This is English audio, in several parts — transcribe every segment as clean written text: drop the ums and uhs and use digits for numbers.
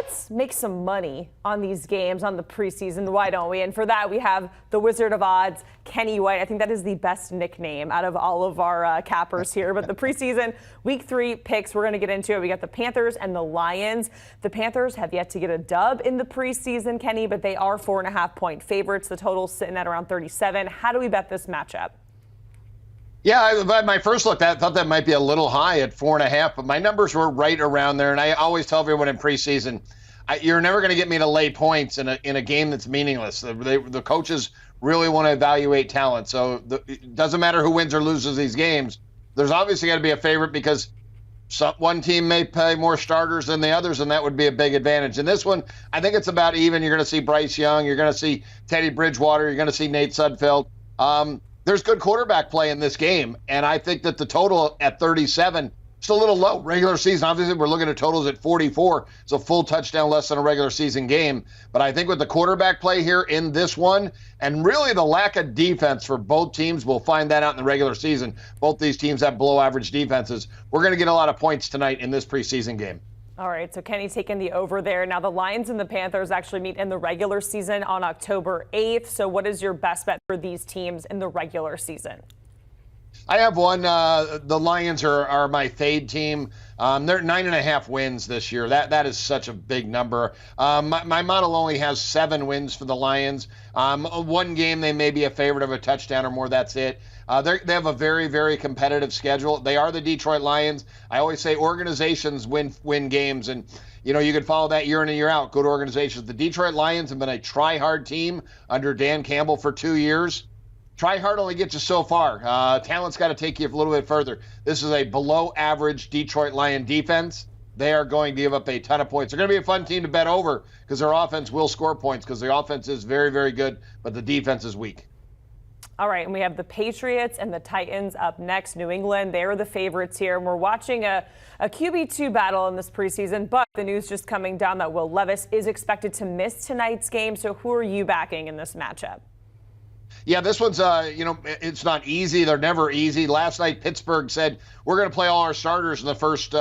let's make some money on these games, on the preseason. Why don't we? And for that, we have the Wizard of Odds, Kenny White. I think that is the best nickname out of all of our cappers here. But the preseason week 3 picks, we're going to get into it. We got the Panthers and the Lions. The Panthers have yet to get a dub in the preseason, Kenny, but they are 4.5-point favorites. The total's sitting at around 37. How do we bet this matchup? Yeah, by my first look, I thought that might be a little high at 4.5, but my numbers were right around there. And I always tell everyone in preseason, you're never going to get me to lay points in a game that's meaningless. The coaches really want to evaluate talent. So it doesn't matter who wins or loses these games. There's obviously got to be a favorite because one team may play more starters than the others, and that would be a big advantage. In this one, I think it's about even. You're going to see Bryce Young. You're going to see Teddy Bridgewater. You're going to see Nate Sudfeld. There's good quarterback play in this game, and I think that the total at 37 is a little low. Regular season, obviously, we're looking at totals at 44. It's a full touchdown less than a regular season game. But I think with the quarterback play here in this one, and really the lack of defense for both teams, we'll find that out in the regular season. Both these teams have below-average defenses. We're going to get a lot of points tonight in this preseason game. All right, so Kenny's taking the over there. Now, the Lions and the Panthers actually meet in the regular season on October 8th. So what is your best bet for these teams in the regular season? I have one. The Lions are my fade team. They're 9.5 wins this year. That is such a big number. My model only has 7 wins for the Lions. One game they may be a favorite of a touchdown or more. That's it. They have a very, very competitive schedule. They are the Detroit Lions. I always say organizations win games, and you can follow that year in and year out. Good organizations. The Detroit Lions have been a try-hard team under Dan Campbell for 2 years. Try hard only gets you so far. Talent's got to take you a little bit further. This is a below-average Detroit Lion defense. They are going to give up a ton of points. They're going to be a fun team to bet over because their offense will score points because the offense is very, very good, but the defense is weak. All right, and we have the Patriots and the Titans up next. New England, they're the favorites here. And we're watching a QB2 battle in this preseason, but the news just coming down that Will Levis is expected to miss tonight's game. So who are you backing in this matchup? Yeah, this one's, it's not easy. They're never easy. Last night, Pittsburgh said, we're going to play all our starters in the first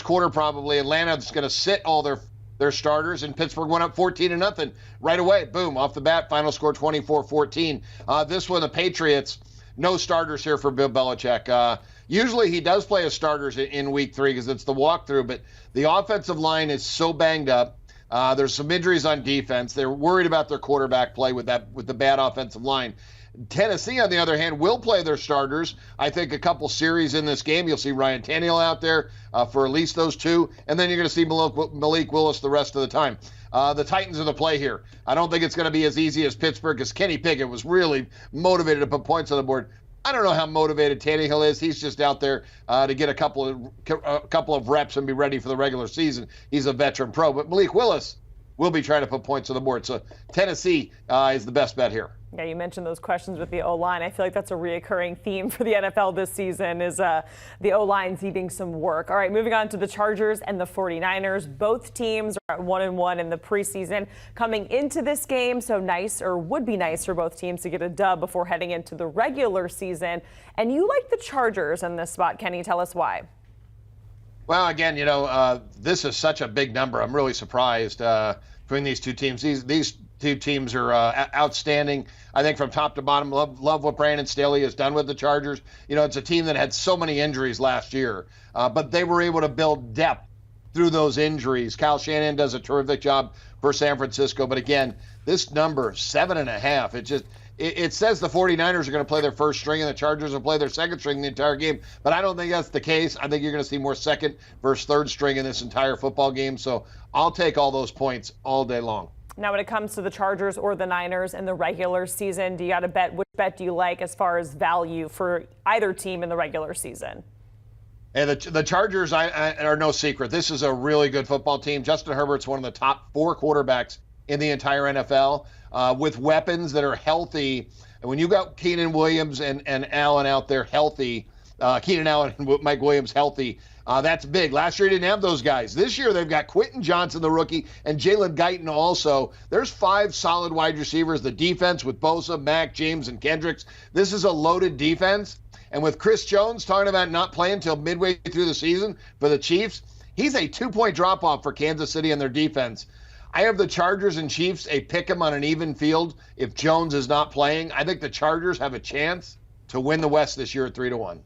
quarter probably. Atlanta's going to sit all their starters, and Pittsburgh went up 14-0 right away. Boom, off the bat, final score 24-14. This one, the Patriots, no starters here for Bill Belichick. Usually he does play his starters in week 3 because it's the walkthrough, but the offensive line is so banged up. There's some injuries on defense. They're worried about their quarterback play with the bad offensive line. Tennessee, on the other hand, will play their starters. I think a couple series in this game. You'll see Ryan Tannehill out there for at least those 2, and then you're going to see Malik Willis the rest of the time. The Titans are the play here. I don't think it's going to be as easy as Pittsburgh because Kenny Pickett was really motivated to put points on the board. I don't know how motivated Tannehill is. He's just out there to get a couple of reps and be ready for the regular season. He's a veteran pro. But Malik Willis will be trying to put points on the board. So Tennessee is the best bet here. Yeah, you mentioned those questions with the O-line. I feel like that's a reoccurring theme for the NFL this season is the O-line needing some work. All right, moving on to the Chargers and the 49ers. Both teams are at 1-1 in the preseason coming into this game. So nice, or would be nice for both teams to get a dub before heading into the regular season. And you like the Chargers in this spot. Kenny, tell us why. Well, again, this is such a big number. I'm really surprised between these two teams. These two teams are outstanding. I think from top to bottom, love what Brandon Staley has done with the Chargers. It's a team that had so many injuries last year, but they were able to build depth through those injuries. Kyle Shanahan does a terrific job for San Francisco. But again, this number, 7.5, it says the 49ers are going to play their first string and the Chargers will play their second string the entire game. But I don't think that's the case. I think you're going to see more second versus third string in this entire football game. So I'll take all those points all day long. Now, when it comes to the Chargers or the Niners in the regular season, do you got to bet? Which bet do you like as far as value for either team in the regular season? And the Chargers are no secret. This is a really good football team. Justin Herbert's one of the top 4 quarterbacks in the entire NFL with weapons that are healthy. And when you got Keenan Williams and Allen out there healthy, Keenan Allen and Mike Williams healthy, that's big. Last year, he didn't have those guys. This year, they've got Quentin Johnson, the rookie, and Jalen Guyton also. There's 5 solid wide receivers. The defense with Bosa, Mack, James, and Kendricks. This is a loaded defense. And with Chris Jones talking about not playing until midway through the season for the Chiefs, He's a 2-point drop-off for Kansas City and their defense. I have the Chargers and Chiefs a pick 'em on an even field if Jones is not playing. I think the Chargers have a chance to win the West this year at 3-1.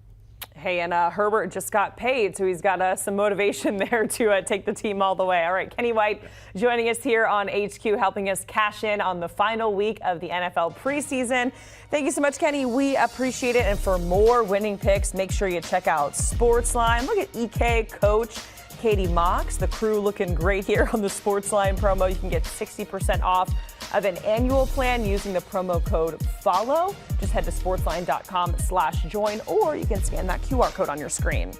Hey, and Herbert just got paid, so he's got some motivation there to take the team all the way. All right, Kenny White joining us here on HQ, helping us cash in on the final week of the NFL preseason. Thank you so much, Kenny. We appreciate it. And for more winning picks, make sure you check out Sportsline. Look at EK, Coach, Katie Mox, the crew looking great here on the Sportsline promo. You can get 60% off of an annual plan using the promo code FOLLOW. Just head to sportsline.com/join, or you can scan that QR code on your screen.